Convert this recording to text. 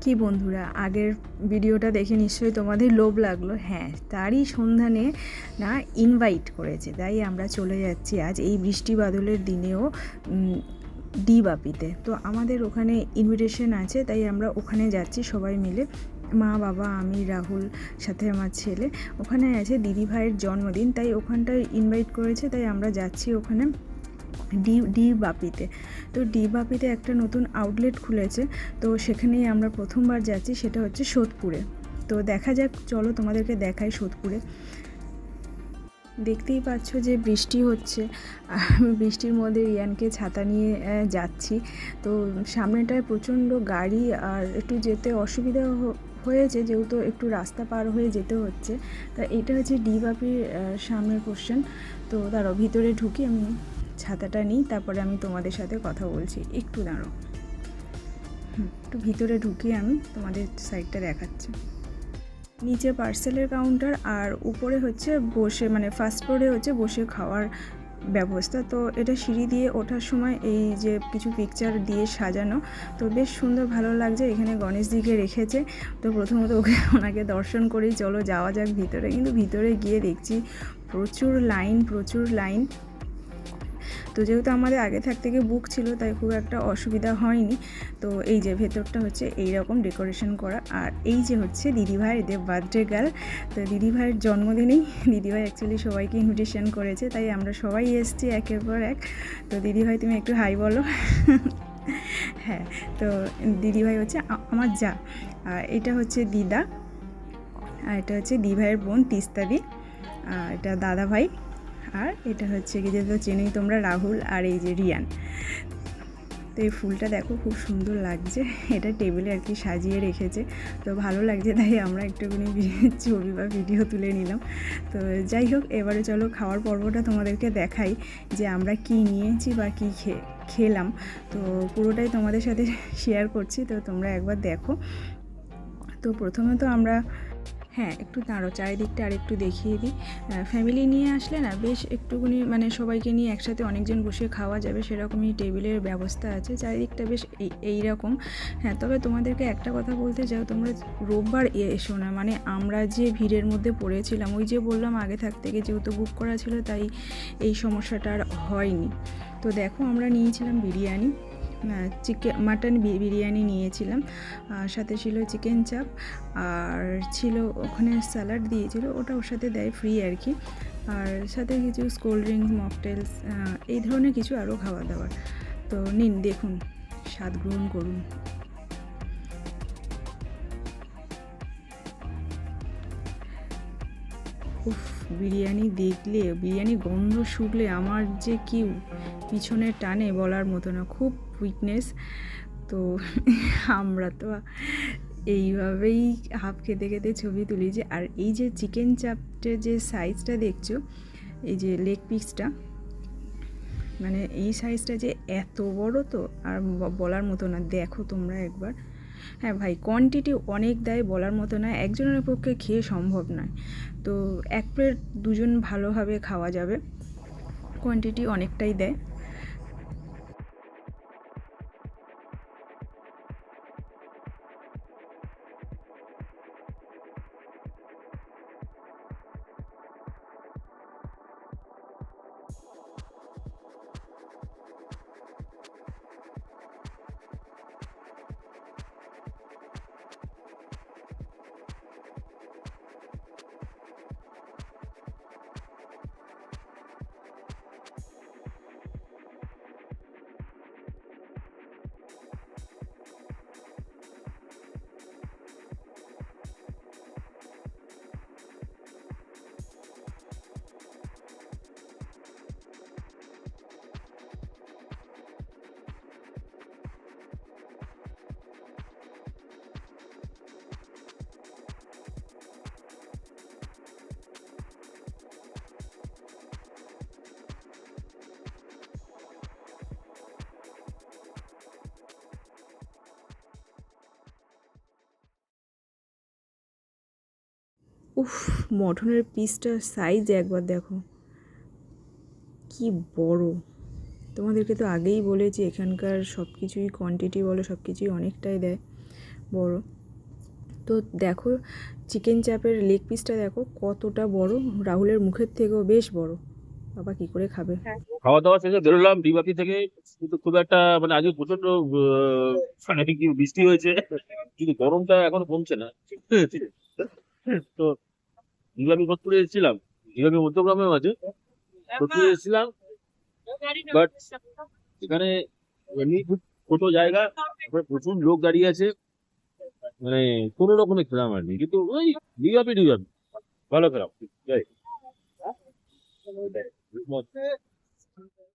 কি বন্ধুরা, আগের ভিডিওটা দেখে নিশ্চয়ই তোমাদের লোভ লাগলো। হ্যাঁ, তারই সন্ধানে না ইনভাইট করেছে, তাই আমরা চলে যাচ্ছি আজ এই বৃষ্টি বাদলের দিনেও ডি বাপিতে। তো আমাদের ওখানে ইনভিটেশন আছে, তাই আমরা ওখানে যাচ্ছি সবাই মিলে, মা বাবা আমি রাহুল সাথে আমার ছেলে। ওখানে আছে দিদি ভাইয়ের জন্মদিন, তাই ওখানটায় ইনভাইট করেছে, তাই আমরা যাচ্ছি ওখানে ডি বাপিতে। তো ডি বাপিতে একটা নতুন আউটলেট খুলেছে, তো সেখানেই আমরা প্রথমবার যাচ্ছি, সেটা হচ্ছে সোদপুরে। তো দেখা যাক, চলো তোমাদেরকে দেখাই সোদপুরে। দেখতেই পাচ্ছ যে বৃষ্টি হচ্ছে, আমি বৃষ্টির মধ্যে রিয়ানকে ছাতা নিয়ে যাচ্ছি। তো সামনেটায় প্রচণ্ড গাড়ি, আর একটু যেতে অসুবিধা হয়েছে, যেহেতু একটু রাস্তা পার হয়ে যেতে হচ্ছে। তা এটা হচ্ছে ডি বাপির সামনের পোর্শন। তো তারও ভিতরে ঢুকি, আমি ছাতাটা নিই, তারপরে আমি তোমাদের সাথে কথা বলছি। একটু দাঁড়ো, একটু ভিতরে ঢুকি, আমি তোমাদের সাইডটা দেখাচ্ছি। নিচে পার্সেলের কাউন্টার, আর উপরে হচ্ছে বসে, মানে ফার্স্ট ফ্লোরে হচ্ছে বসে খাওয়ার ব্যবস্থা। তো এটা সিঁড়ি দিয়ে ওঠার সময় এই যে কিছু পিকচার দিয়ে সাজানো, তো বেশ সুন্দর, ভালো লাগছে। এখানে গণেশজিকে রেখেছে, তো প্রথমত ওনাকে দর্শন করেই চলো যাওয়া যাক ভিতরে। কিন্তু ভিতরে গিয়ে দেখছি প্রচুর লাইন। তো যেহেতু আমাদের আগে থেকে বুক ছিল, তাই খুব একটা অসুবিধা হয়নি। তো এই যে ভেতরটা হচ্ছে এই রকম ডেকোরেশন করা, আর এই যে হচ্ছে দিদিভাই, এদের বার্থডে গার্ল। তো দিদিভাইয়ের জন্মদিনেই দিদিভাই অ্যাকচুয়ালি সবাইকে ইনভিটেশন করেছে, তাই আমরা সবাই এসেছি একের পর এক। তো দিদিভাই তুমি একটু হাই বলো। হ্যাঁ, তো দিদিভাই হচ্ছে আমার যা, আর এটা হচ্ছে দিদা, আর এটা হচ্ছে দিদিভাইয়ের বোন তিস্তাদি, আর এটা দাদা ভাই, আর এটা হচ্ছে কি যে তো চেনেই তোমরা, রাহুল, আর এই যে রিয়ান। তো এই ফুলটা দেখো খুব সুন্দর লাগছে, এটা টেবিলে আর কি সাজিয়ে রেখেছে, তো ভালো লাগছে, তাই আমরা একটুখানি ছবি বা ভিডিও তুলে নিলাম। তো যাই হোক, এবারে চলো খাওয়ার পর্বটা তোমাদেরকে দেখাই, যে আমরা কি নিয়েছি বা কী খেলাম। তো পুরোটাই তোমাদের সাথে শেয়ার করছি, তো তোমরা একবার দেখো। তো প্রথমে তো আমরা, হ্যাঁ একটু দাঁড়ো, চারিদিকটা আর একটু দেখিয়ে দিই। ফ্যামিলি নিয়ে আসলে না বেশ একটুখানি, মানে সবাইকে নিয়ে একসাথে অনেকজন বসে খাওয়া যাবে, সেরকমই টেবিলের ব্যবস্থা আছে। চারিদিকটা বেশ এইরকম। হ্যাঁ, তবে তোমাদেরকে একটা কথা বলতে চাও, তোমরা রোববার এসো না, মানে আমরা যে ভিড়ের মধ্যে পড়েছিলাম, ওই যে বললাম আগে থেকে যেহেতু বুক করা ছিল, তাই এই সমস্যাটা আর হয়নি। তো দেখো, আমরা নিয়েছিলাম বিরিয়ানি, মাটন বিরিয়ানি নিয়েছিলাম, আর সাথে ছিল চিকেন চাপ, আর ছিল ওখানে স্যালাড দিয়েছিল, ওটা ওর সাথে দেয় ফ্রি আর কি, আর সাথে কিছু কোল্ড ড্রিঙ্কস, মকটেলস, এই ধরনের কিছু আরও খাওয়া দাওয়ার। তো নিন, দেখুন, স্বাদ গ্রহণ করুন। উফ, বিরিয়ানি দেখলে, বিরিয়ানি গন্ধ শুকলে আমার যে কি পিছনে টানে বলার মতো না, খুব উইকনেস। তো আমরা তো এইভাবেই হাফ খেতে খেতে ছবি তুলেছি। আর এই যে চিকেন চাপটের যে সাইজটা দেখছো, এই যে লেগ পিসটা, মানে এই সাইজটা যে এত বড়, তো আর বলার মতো না, দেখো তোমরা একবার। হ্যাঁ ভাই, কোয়ান্টিটি অনেক দেয়, বলার মতো না, একজনের পক্ষে খেয়ে সম্ভব নয়। তো এক প্লেট দুজন ভালোভাবে খাওয়া যাবে, কোয়ান্টিটি অনেকটাই দেয়। উফ, মটনের পিসটার সাইজ একবার দেখো, কি বড়। তোমাদেরকে তো আগেই বলেছি, এখানকার সব কিছুই কোয়ান্টিটি বলো, সব কিছুই অনেকটাই দেয়। বড়। তো দেখো চিকেন চাপের লেগ পিসটা দেখো কতটা বড়, রাহুলের মুখের থেকেও বেশ বড়। বাবা কি করে খাবে। খাওয়া দাওয়া শেষে বেরোলাম ডিবাপি থেকে, কিন্তু খুব একটা মানে আজকে প্রচন্ড মানে কি বৃষ্টি হয়েছে, কিন্তু গরমটা এখনো কমছে না। তো ডিবাপি ফতুরে এসেছিলাম, ডিবাপি মধ্যগ্রামের মাঝে ফতুরে এসেছিলাম, বাট এখানে এমনি খুব ছোট জায়গা, তারপরে প্রচুর লোক দাঁড়িয়ে আছে, মানে কোনো রকমে খেলাম আর কি, কিন্তু ওই ডিবাপি ডিবাপি ভালো খেলাম। যাই